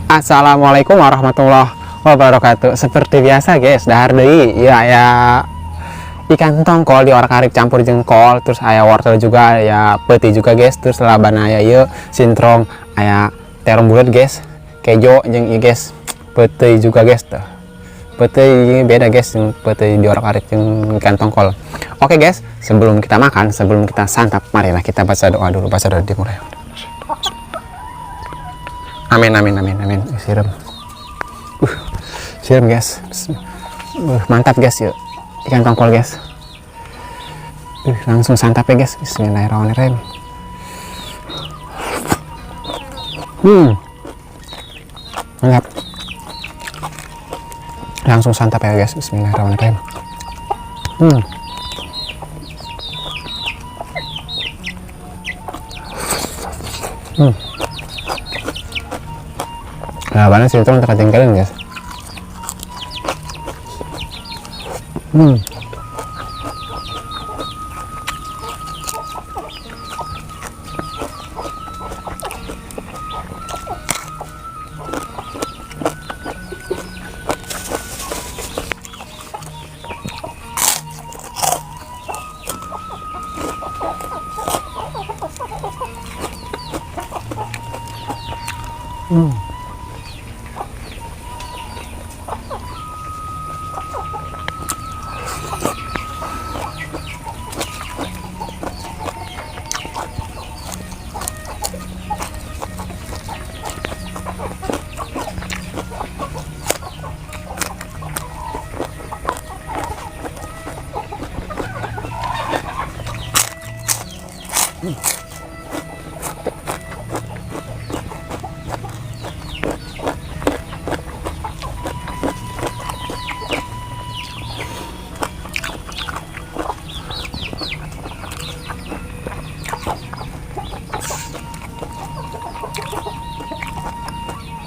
Assalamualaikum warahmatullahi wabarakatuh. Seperti biasa guys, dahar deui ya ikan tongkol di orak-arik campur jengkol, terus aya wortel juga, ya peuti juga guys, terus labana aya ieu sintrong, aya terong bulat guys, kejo jeung ieu guys, peuti juga guys tuh. Peuti beda guys, yang peuti di orak-arik jeung ikan tongkol. Oke guys, sebelum kita makan, sebelum kita santap, marilah kita baca doa dulu, baca doa dimulai. Amin amin amin amin. Siram guys. Mantap guys yuk. Ikan tongkol guys. Langsung santap ya guys. Bismillahirrahmanirrahim. Mantap. Langsung santap ya guys. Bismillahirrahmanirrahim. Nah, banget sih itu untuk ketinggalan guys.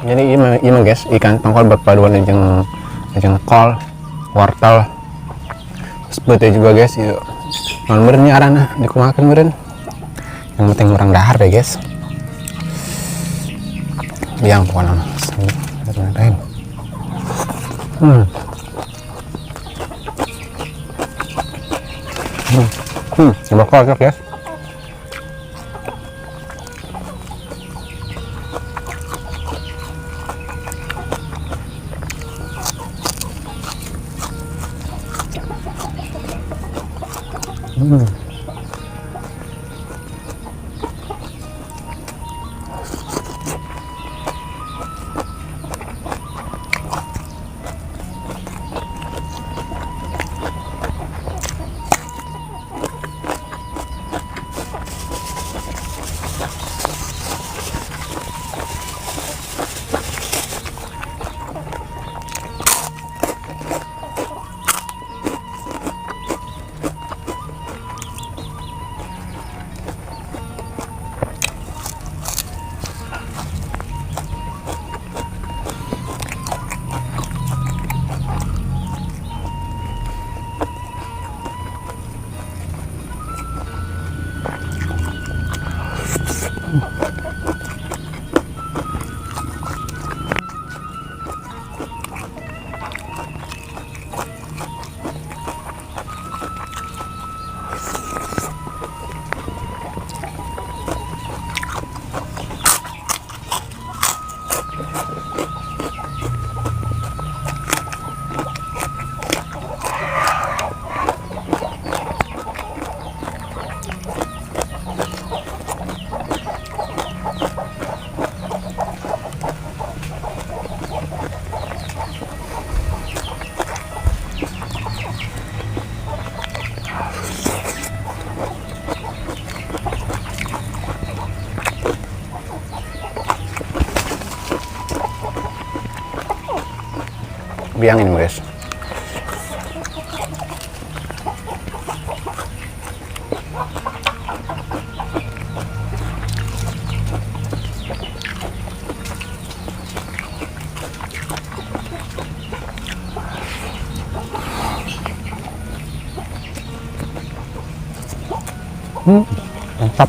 Jadi ini guys, ikan tongkol berpaduan dengan kol, wortel, seperti juga guys. Yuk, non meureun nya arana dikumahakeun meureun. Yang penting urang dahar deh guys. Biang pokoknya. Bismillahirrahmanirrahim. Bakal guys. Biangin guys. Mantap.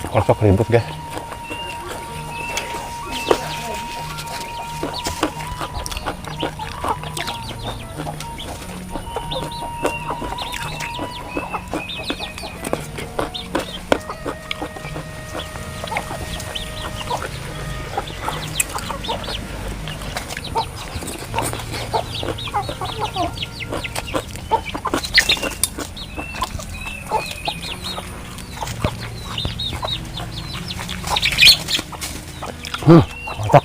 Kocok ribut guys. Kocok.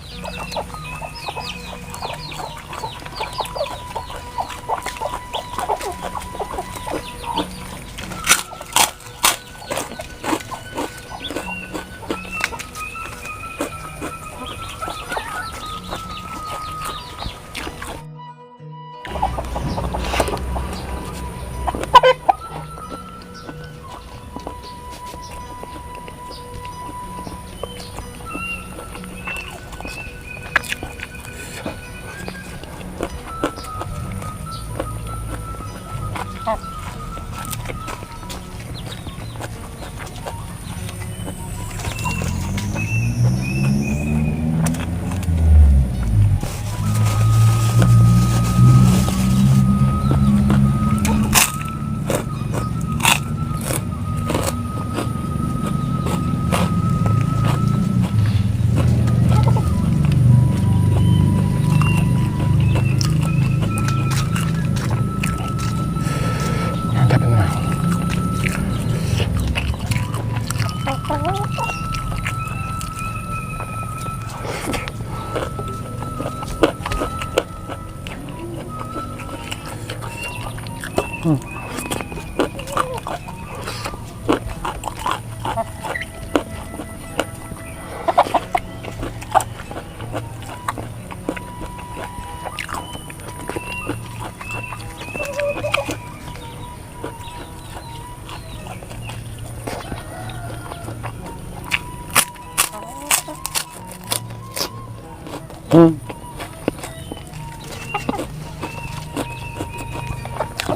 Mantap ini mah.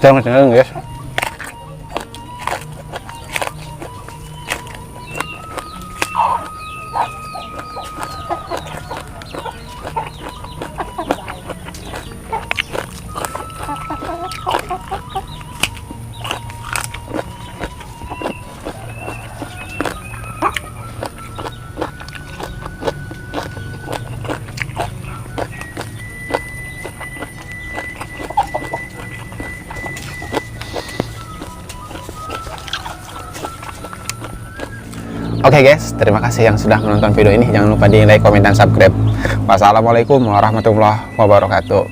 Jangan macam guys. Oke guys, terima kasih yang sudah menonton video ini. Jangan lupa di like, komen, dan subscribe. Wassalamualaikum warahmatullahi wabarakatuh.